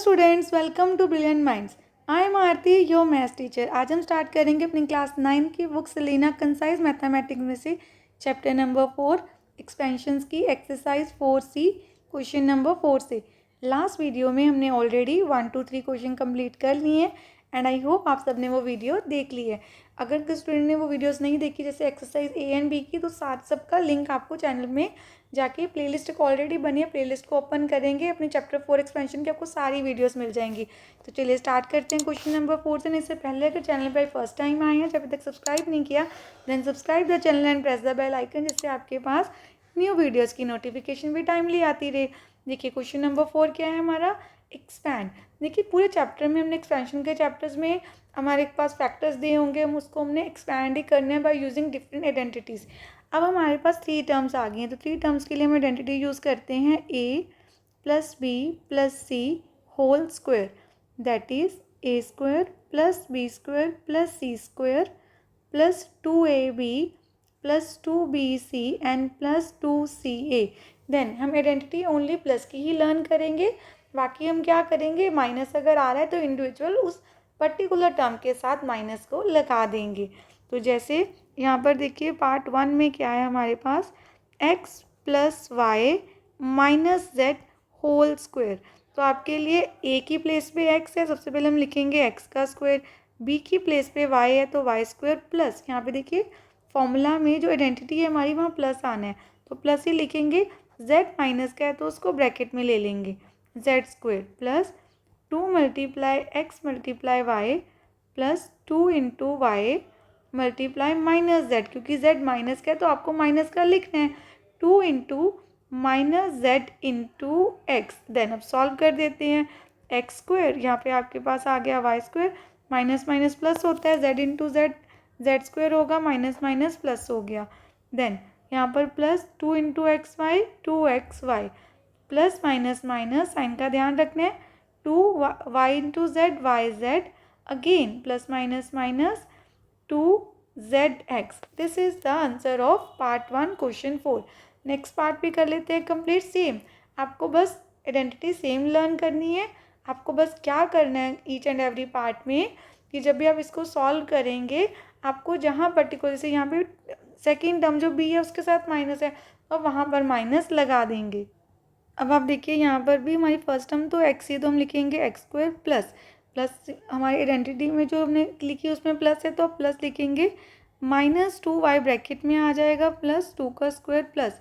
Students, welcome to brilliant minds. I am Aarti, your maths teacher. आज हम start करेंगे अपनी क्लास 9 की बुक सेलिना कंसाइज मैथमेटिक्स में से चैप्टर नंबर 4 एक्सपेंशंस की एक्सरसाइज 4C क्वेश्चन नंबर 4 से। लास्ट वीडियो में हमने ऑलरेडी 1 2 3 क्वेश्चन कंप्लीट कर लिए हैं एंड आई होप आप सबने वो वीडियो देख ली है। अगर किसी स्टूडेंट ने वो वीडियोस नहीं देखी जैसे एक्सरसाइज A एंड B की, तो साथ सबका लिंक आपको चैनल में जाके प्लेलिस्ट एक ऑलरेडी बनी है, प्लेलिस्ट को ओपन करेंगे अपने चैप्टर 4 एक्सपेंशन की आपको सारी वीडियोस मिल जाएंगी। तो चलिए स्टार्ट करते हैं क्वेश्चन नंबर 4 से। इससे पहले अगर चैनल पर फर्स्ट टाइम आए हैं, जब तक सब्सक्राइब नहीं किया, then subscribe the channel and press the bell icon, जिससे आपके पास न्यू वीडियोज़ की नोटिफिकेशन भी टाइमली आती रहे। देखिए क्वेश्चन नंबर 4 क्या है हमारा, एक्सपैंड। देखिए पूरे चैप्टर में हमने एक्सपेंशन के चैप्टर्स में हमारे पास फैक्टर्स दिए होंगे, हम उसको हमने एक्सपैंड ही करने हैं बाय यूजिंग डिफरेंट आइडेंटिटीज़। अब हमारे पास 3 टर्म्स आ गई हैं, तो 3 टर्म्स के लिए हम आइडेंटिटी यूज़ करते हैं a plus B plus C whole square, that is a square plus B square plus C square plus 2ab plus 2bc and plus 2ca। Then हम आइडेंटिटी ओनली प्लस की ही learn करेंगे, बाकी हम क्या करेंगे, माइनस अगर आ रहा है तो इंडिविजुअल उस पर्टिकुलर टर्म के साथ माइनस को लगा देंगे। तो जैसे यहाँ पर देखिए पार्ट 1 में क्या है हमारे पास, x plus Y minus Z whole square. तो आपके लिए a की प्लेस पे x है, सबसे पहले हम लिखेंगे x का स्क्वायर, b की प्लेस पे y है तो y स्क्वायर प्लस, यहाँ पे देखिए फॉर्मूला में जो आइडेंटिटी है हमारी वहाँ प्लस आना है तो प्लस ही लिखेंगे। z माइनस का है तो उसको ब्रैकेट में ले लेंगे, z square plus 2 multiply X multiply Y plus 2 into Y multiply minus Z, क्योंकि z माइनस का है तो आपको माइनस का लिखना है, 2 into minus Z into X. Then अब सॉल्व कर देते हैं, एक्स स्क्वायर यहाँ पे आपके पास आ गया Y square, minus minus plus होता है, Z into Z, Z square होगा, माइनस माइनस प्लस हो गया। देन यहाँ पर plus 2 into X Y 2xy plus minus minus sign का ध्यान रखना है, 2y into Z Y Z again plus minus minus 2zx। This is the answer of part 1 question 4। Next part भी कर लेते हैं कंप्लीट सेम। आपको बस आइडेंटिटी सेम लर्न करनी है, आपको बस क्या करना है ईच एंड एवरी पार्ट में कि जब भी आप इसको सॉल्व करेंगे आपको जहाँ पर्टिकुलर से यहाँ पे सेकेंड टर्म जो बी है उसके साथ माइनस है तो वहाँ पर माइनस लगा देंगे। अब आप देखिए यहाँ पर भी हमारी फर्स्ट टर्म तो एक्स ही, तो हम लिखेंगे एक्स स्क्वायर प्लस प्लस हमारी आइडेंटिटी में जो हमने लिखी उसमें प्लस है तो आप प्लस लिखेंगे, माइनस 2y ब्रैकेट में आ जाएगा प्लस 2 का square plus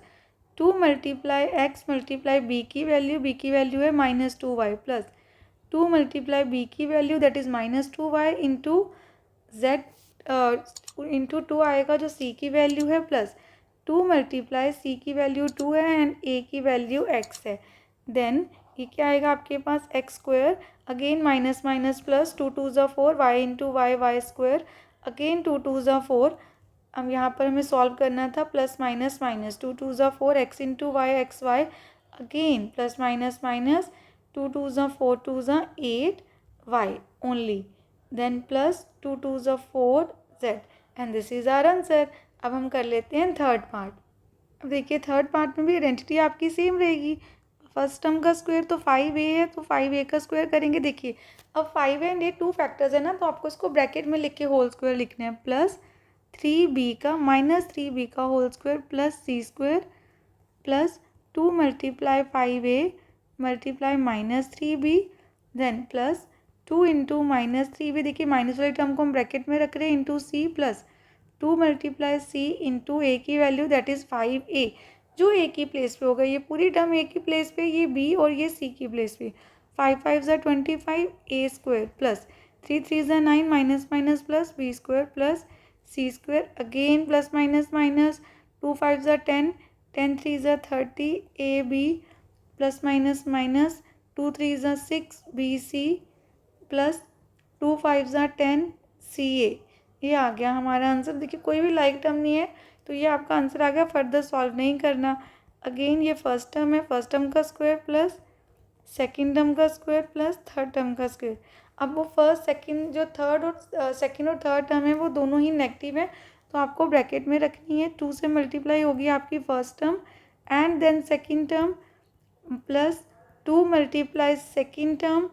2 multiply X multiply B की वैल्यू है minus 2y plus 2 multiply B की value that is minus 2y into Z into 2 आएगा जो सी की वैल्यू है प्लस 2 मल्टीप्लाई सी की वैल्यू 2 है एंड ए की वैल्यू x है। देन ये क्या आएगा आपके पास X square again minus minus plus 2 2 ज़ा 4 Y into Y square again 2 2 ज़ा 4। अब यहाँ पर हमें सॉल्व करना था प्लस माइनस माइनस 2 2 ज़ा 4 X into Y X Y again plus minus minus 2 2 ज़ा 4 2 ज़ा 8 वाई ओनली, देन प्लस 2 2 ज़ा 4 Z and this is our answer. अब हम कर लेते हैं थर्ड पार्ट। अब देखिए थर्ड पार्ट में भी आइडेंटिटी आपकी सेम रहेगी, फर्स्ट टर्म का स्क्वायर तो 5a है तो 5a का स्क्वायर करेंगे। देखिए अब 5 एंड a 2 फैक्टर्स है ना, तो आपको इसको ब्रैकेट में लिख के होल स्क्वायर लिखना है, प्लस 3b का माइनस 3b का whole square plus c square plus 2 multiply 5a multiply minus 3b then plus 2 into minus 3b, देखिए माइनस वाली टर्म को हम ब्रैकेट में रख रहे हैं, into c plus 2 multiply C into ए की वैल्यू दैट इज़ 5a, जो ए की प्लेस पे होगा, ये पूरी टर्म ए की प्लेस पे, ये बी और ये सी की प्लेस पे, 5 5 ज़ा 25 ए स्क्वायर प्लस 3 3 ज़ा 9 minus minus plus B square plus C square again plus minus minus 2 5 ज़ा 10 10 3 ज़ा 30 A B plus minus minus 2 3 ज़ा 6 बी सी प्लस 2 5 ज़ा 10 सी ए। ये आ गया हमारा आंसर। देखिए कोई भी लाइक टर्म नहीं है तो ये आपका आंसर आ गया, फर्दर सॉल्व नहीं करना। अगेन ये फर्स्ट टर्म है, फर्स्ट टर्म का स्क्वायर प्लस सेकंड टर्म का स्क्वायर प्लस थर्ड टर्म का स्क्वायर। अब वो फर्स्ट सेकंड जो थर्ड और सेकंड और थर्ड टर्म है वो दोनों ही नेगेटिव है तो आपको ब्रैकेट में रखनी है, 2 से मल्टीप्लाई होगी आपकी first term and then second term plus 2 multiply second term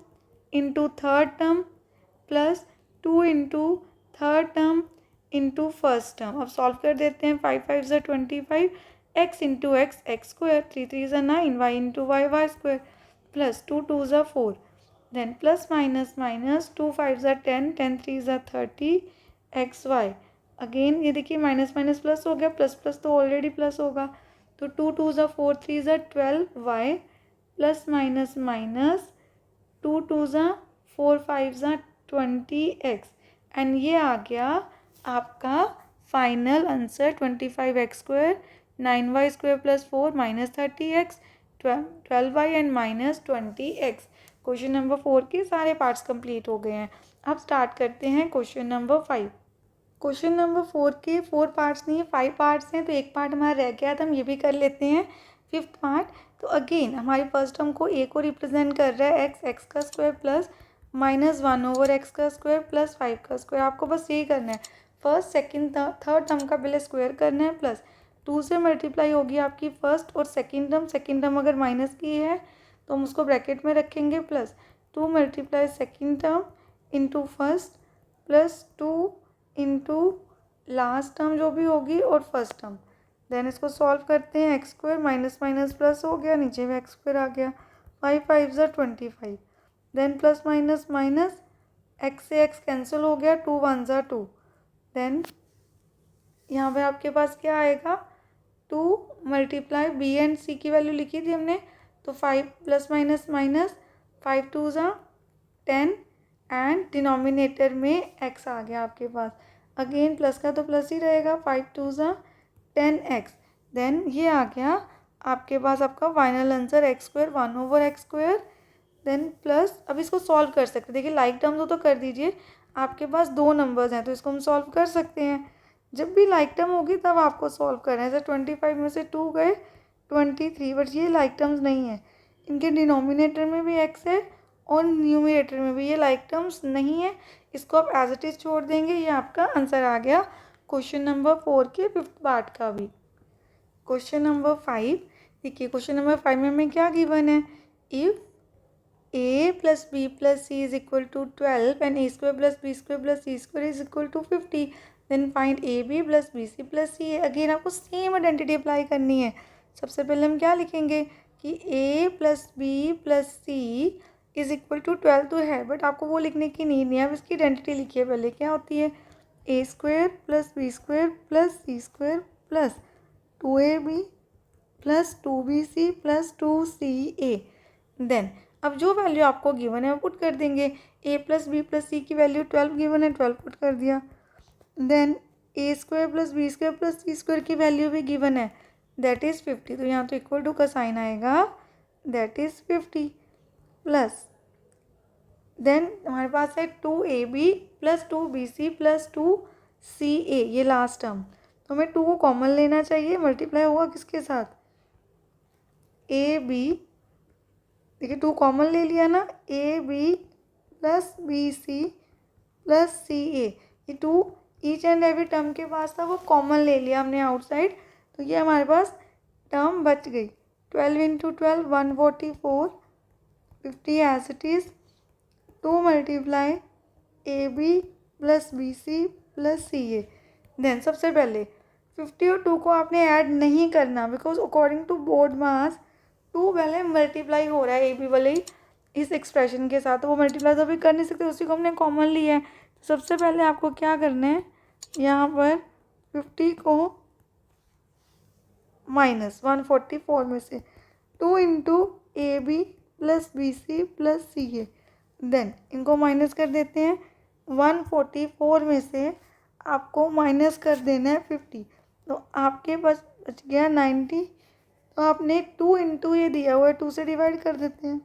into third term plus 2 into third term into first term. अब सॉल्व कर देते हैं। 5 5 ज़ा 25, X into X X square, 3 3 ज़ा 9, Y into Y Y square, plus 2 2 ज़ा 4, then plus minus minus 2 5 ज़ा 10, 10 3 ज़ा 30, x Y. Again ये देखिए माइनस माइनस प्लस हो गया, प्लस प्लस तो ऑलरेडी प्लस होगा, तो 2 2 ज़ा 4, 3 ज़ा 12 वाई, प्लस माइनस माइनस 2 2 ज़ा 4 5 ज़ा 20 एक्स, एंड ये आ गया आपका final answer 25 X square, 9 Y square plus 4 minus 30 X, 12 Y and minus 20 X. Question number 4 के सारे पार्ट्स कंप्लीट हो गए हैं। अब स्टार्ट करते हैं क्वेश्चन नंबर 5। क्वेश्चन नंबर 4 के 4 पार्ट्स नहीं है, 5 पार्ट्स हैं, तो एक पार्ट हमारा रह गया था, हम ये भी कर लेते हैं। फिफ्थ पार्ट, तो अगेन हमारी फर्स्ट टर्म को ए को रिप्रेजेंट कर रहा है एक्स, एक्स का square plus minus 1 over x का स्क्वायर प्लस 5 का स्क्वायर। आपको बस यही करना है, फर्स्ट सेकंड थर्ड टर्म का पहले स्क्वायर करना है, प्लस 2 से मल्टीप्लाई होगी आपकी फर्स्ट और सेकंड टर्म। सेकंड टर्म अगर माइनस की है तो हम उसको ब्रैकेट में रखेंगे, plus 2 multiply second term into first, plus 2 into last term जो भी होगी और फर्स्ट टर्म। देन इसको सॉल्व करते हैं, x square minus minus plus हो गया, नीचे में एक्स स्क्वायर आ गया, 5 5 ज़ा 25, then plus minus minus X से एक्स कैंसिल हो गया, 2 1 ज़ा 2, देन यहाँ पे आपके पास क्या आएगा, 2 मल्टीप्लाई बी एंड सी की वैल्यू लिखी थी हमने, तो 5 प्लस माइनस माइनस 5 2 ज़ा 10 एंड डिनोमिनेटर में एक्स आ गया आपके पास। अगेन प्लस का तो प्लस ही रहेगा, 5 2 ज़ा 10 एक्स, देन ये आ गया आपके पास आपका final answer X square 1 over X square, then plus. अब इसको सॉल्व कर सकते हैं, देखिए लाइक टर्म्स हो तो कर दीजिए, आपके पास 2 नंबर्स हैं तो इसको हम सॉल्व कर सकते हैं। जब भी लाइक टर्म होगी तब आपको सॉल्व करना है। जैसे 25 में से 2 गए 23, बट ये लाइक टर्म्स नहीं है, इनके डिनोमिनेटर में भी एक्स है और न्यूमरेटर में भी, ये लाइक टर्म्स नहीं है, इसको आप एज इट इज़ छोड़ देंगे। ये आपका आंसर आ गया क्वेश्चन नंबर 4 के फिफ्थ पार्ट का भी। क्वेश्चन नंबर 5 देखिए, क्वेश्चन नंबर 5 में हमें क्या गिवन है, if a plus B plus C is equal to 12 and A square plus B square plus C square is equal to 50, then find A B plus B C plus C A. Again आपको same identity apply करनी है। सबसे पहले हम क्या लिखेंगे कि a plus B plus C is equal to 12 तो है, बट आपको वो लिखने की नीड नहीं है, अब इसकी आइडेंटिटी लिखिए पहले। क्या होती है, A square plus B square plus C square plus 2ab plus 2bc plus 2ca। Then अब जो वैल्यू आपको गिवन है वो पुट कर देंगे। a plus B plus C की वैल्यू 12 गिवन है, 12 पुट कर दिया। Then A square plus B square plus C square की वैल्यू भी गिवन है, दैट इज़ 50, तो यहाँ तो इक्वल टू का साइन आएगा, दैट इज़ 50 प्लस देन हमारे पास है 2ab plus 2bc plus 2ca, ये लास्ट टर्म, तो हमें 2 को कॉमन लेना चाहिए, मल्टीप्लाई होगा किसके साथ, ab, देखिए 2 कॉमन ले लिया ना, ab plus bc plus ca, ये 2 ईच एंड एवरी टर्म के पास था वो कॉमन ले लिया हमने आउटसाइड, तो ये हमारे पास टर्म बच गई। 12 into 12 144, 50 as it is, 2 multiply A B plus B C plus C A. Then सबसे पहले 50 और 2 को आपने ऐड नहीं करना, बिकॉज अकॉर्डिंग टू बोर्ड मास 2 पहले मल्टीप्लाई हो रहा है ए बी वाले ही इस एक्सप्रेशन के साथ, तो वो मल्टीप्लाई तो अभी कर नहीं सकते, उसी को हमने कॉमन लिया है। तो सबसे पहले आपको क्या करना है, यहाँ पर 50 को माइनस 144 में से 2 into A B plus B C plus C A, then इनको माइनस कर देते हैं। 144 में से आपको माइनस कर देना है 50, तो आपके पास बच गया 90, तो आपने 2 इंटू ये दिया हुआ है 2 से डिवाइड कर देते हैं,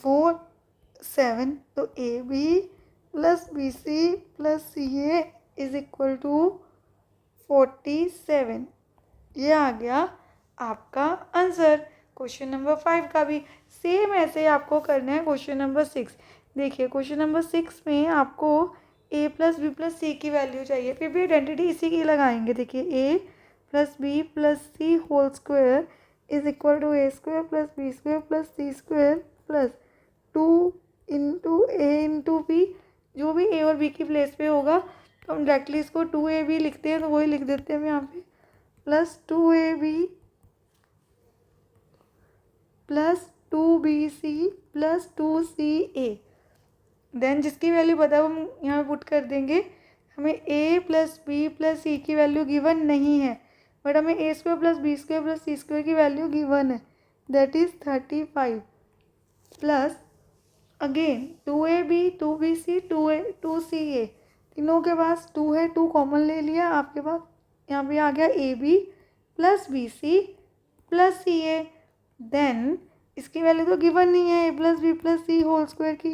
4 7, तो A B plus B C plus C A is equal to 47, ये आ गया आपका आंसर क्वेश्चन नंबर 5 का भी। सेम ऐसे आपको करना है क्वेश्चन नंबर 6। देखिए क्वेश्चन नंबर 6 में आपको a plus B plus C की वैल्यू चाहिए, फिर भी आइडेंटिटी इसी की लगाएंगे। देखिए a plus B plus C whole square is equal to A square plus B square plus C square plus 2 into A into B, जो भी ए और बी की प्लेस पे होगा तो हम डायरेक्टली इसको 2ab लिखते हैं, तो वही लिख देते हैं हम यहाँ पे, plus 2ab plus 2bc plus 2ca। Then जिसकी वैल्यू पता है वो हम यहाँ पुट कर देंगे। हमें a plus B plus C की वैल्यू गिवन नहीं है, बट हमें A square plus B square plus C square की वैल्यू गिवन है, that is 35 plus again 2ab 2bc 2ca, तीनों के पास 2 है, 2 कॉमन ले लिया, आपके पास यहाँ पे आ गया ab plus bc plus ca। Then इसकी वैल्यू तो गिवन नहीं है, a plus B plus C whole square की,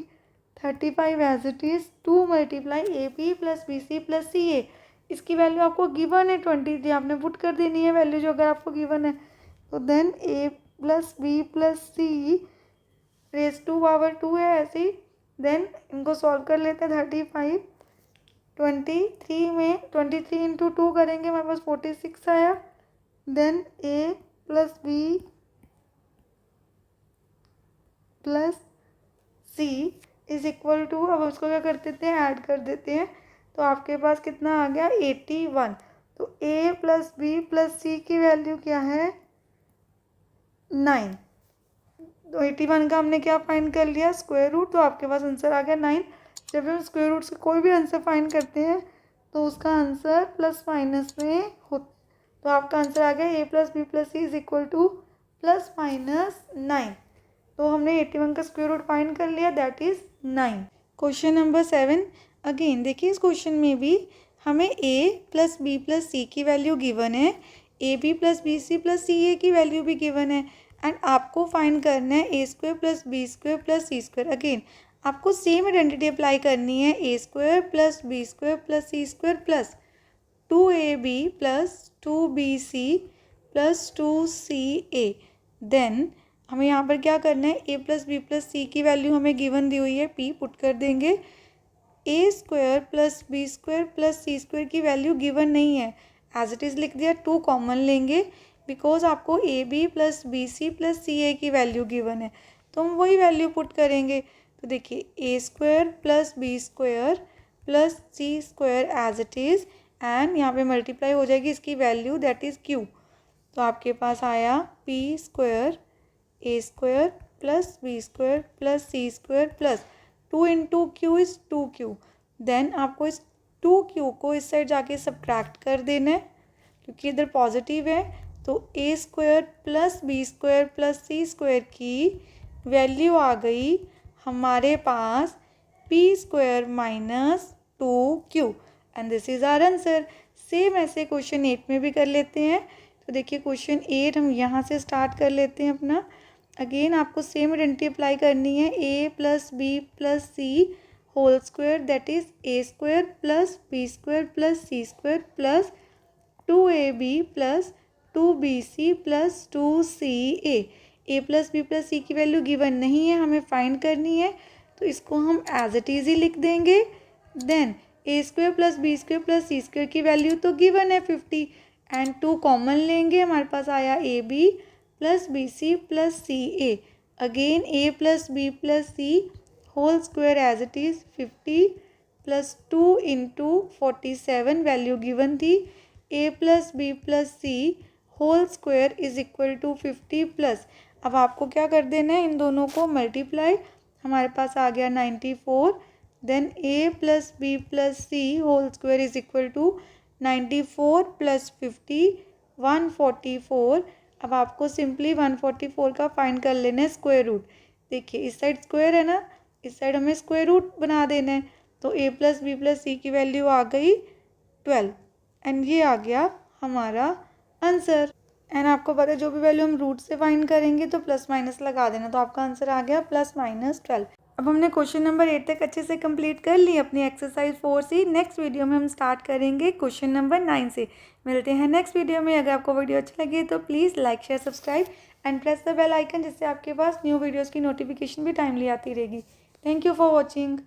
35 as it is 2 multiply A B plus B C plus C A. इसकी वैल्यू आपको गिवन है 23, आपने पुट कर देनी है वैल्यू जो अगर आपको गिवन है। तो then A plus B plus C raise to power 2 है ऐसे ही। देन इनको सॉल्व कर लेते हैं। 35 23 में 23 इंटू 2 करेंगे, हमारे पास 46 आया। Then A plus B plus C is equal to, अब उसको क्या कर देते हैं, ऐड कर देते हैं, तो आपके पास कितना आ गया 81। तो a plus B plus C की वैल्यू क्या है 9। तो 81 का हमने क्या फाइंड कर लिया, स्क्वायर रूट, तो आपके पास आंसर आ गया 9। जब हम स्क्वायर रूट से कोई भी आंसर फाइंड करते हैं तो उसका आंसर प्लस माइनस में हो, तो आपका आंसर आ गया a plus B plus C is equal to plus minus 9। तो हमने 81 का स्क्वायर रूट फाइंड कर लिया, that is 9। Question number 7 again देखिए, इस क्वेश्चन में भी हमें a plus B plus C की वैल्यू गिवन है, A B plus B C plus C A की वैल्यू भी गिवन है, एंड आपको फाइंड करना है A square plus B square plus C square. Again आपको सेम आइडेंटिटी अप्लाई करनी है, A square plus B square plus C square plus 2ab plus 2bc plus 2ca। Then हमें यहाँ पर क्या करना है, a plus B plus C की वैल्यू हमें गिवन दी हुई है, p पुट कर देंगे। A square plus B square plus C square की वैल्यू गिवन नहीं है, एज इट इज़ लिख दिया। 2 कॉमन लेंगे बिकॉज आपको A B plus B C plus C A की वैल्यू गिवन है, तो हम वही वैल्यू पुट करेंगे। तो देखिए A square plus B square plus C square as it is, and यहाँ पे मल्टीप्लाई हो जाएगी इसकी वैल्यू, दैट इज़ क्यू। तो आपके पास आया P square A square plus B square plus C square plus 2 into Q is 2q। Then आपको इस 2q को इस साइड जाके सब्ट्रैक्ट कर देना है क्योंकि इधर पॉजिटिव है। तो A square plus B square plus C square की वैल्यू आ गई हमारे पास P square minus 2q, and this is our answer. Same ऐसे क्वेश्चन 8 में भी कर लेते हैं। तो देखिए क्वेश्चन 8 हम यहाँ से स्टार्ट कर लेते हैं अपना। अगेन आपको सेम आइडेंटिटी अप्लाई करनी है, A plus B plus C whole square that is A square plus B square plus C square plus 2ab plus 2bc plus 2ca। A plus B plus C की value given नहीं है, हमें find करनी है, तो इसको हम as it is ही लिख देंगे। Then A square plus B square plus C square की वैल्यू तो गिवन है 50, एंड 2 कॉमन लेंगे, हमारे पास आया A B plus B C plus C A. Again A plus B plus C whole square as it is 50 plus 2 into 47 value given थी। A plus B plus C whole square is equal to 50 plus, अब आपको क्या कर देना है, इन दोनों को multiply, हमारे पास आ गया 94। Then A plus B plus C whole square is equal to 94 plus 50 144। अब आपको सिंपली 144 का फाइंड कर लेना है स्क्वायर रूट। देखिए इस साइड स्क्वायर है ना, इस साइड हमें स्क्वायर रूट बना देना है। तो ए प्लस बी प्लस सी की वैल्यू आ गई 12, एंड ये आ गया हमारा आंसर। एंड आपको पता है जो भी वैल्यू हम रूट से फाइंड करेंगे तो प्लस माइनस लगा देना, तो आपका आंसर आ गया प्लस माइनस 12। अब हमने क्वेश्चन नंबर 8 तक अच्छे से कंप्लीट कर ली अपनी एक्सरसाइज 4C। नेक्स्ट वीडियो में हम स्टार्ट करेंगे क्वेश्चन नंबर 9 से। मिलते हैं नेक्स्ट वीडियो में। अगर आपको वीडियो अच्छी लगी तो please like share subscribe and press the bell icon, जिससे आपके पास न्यू वीडियोज़ की नोटिफिकेशन भी टाइमली आती रहेगी। Thank you for watching.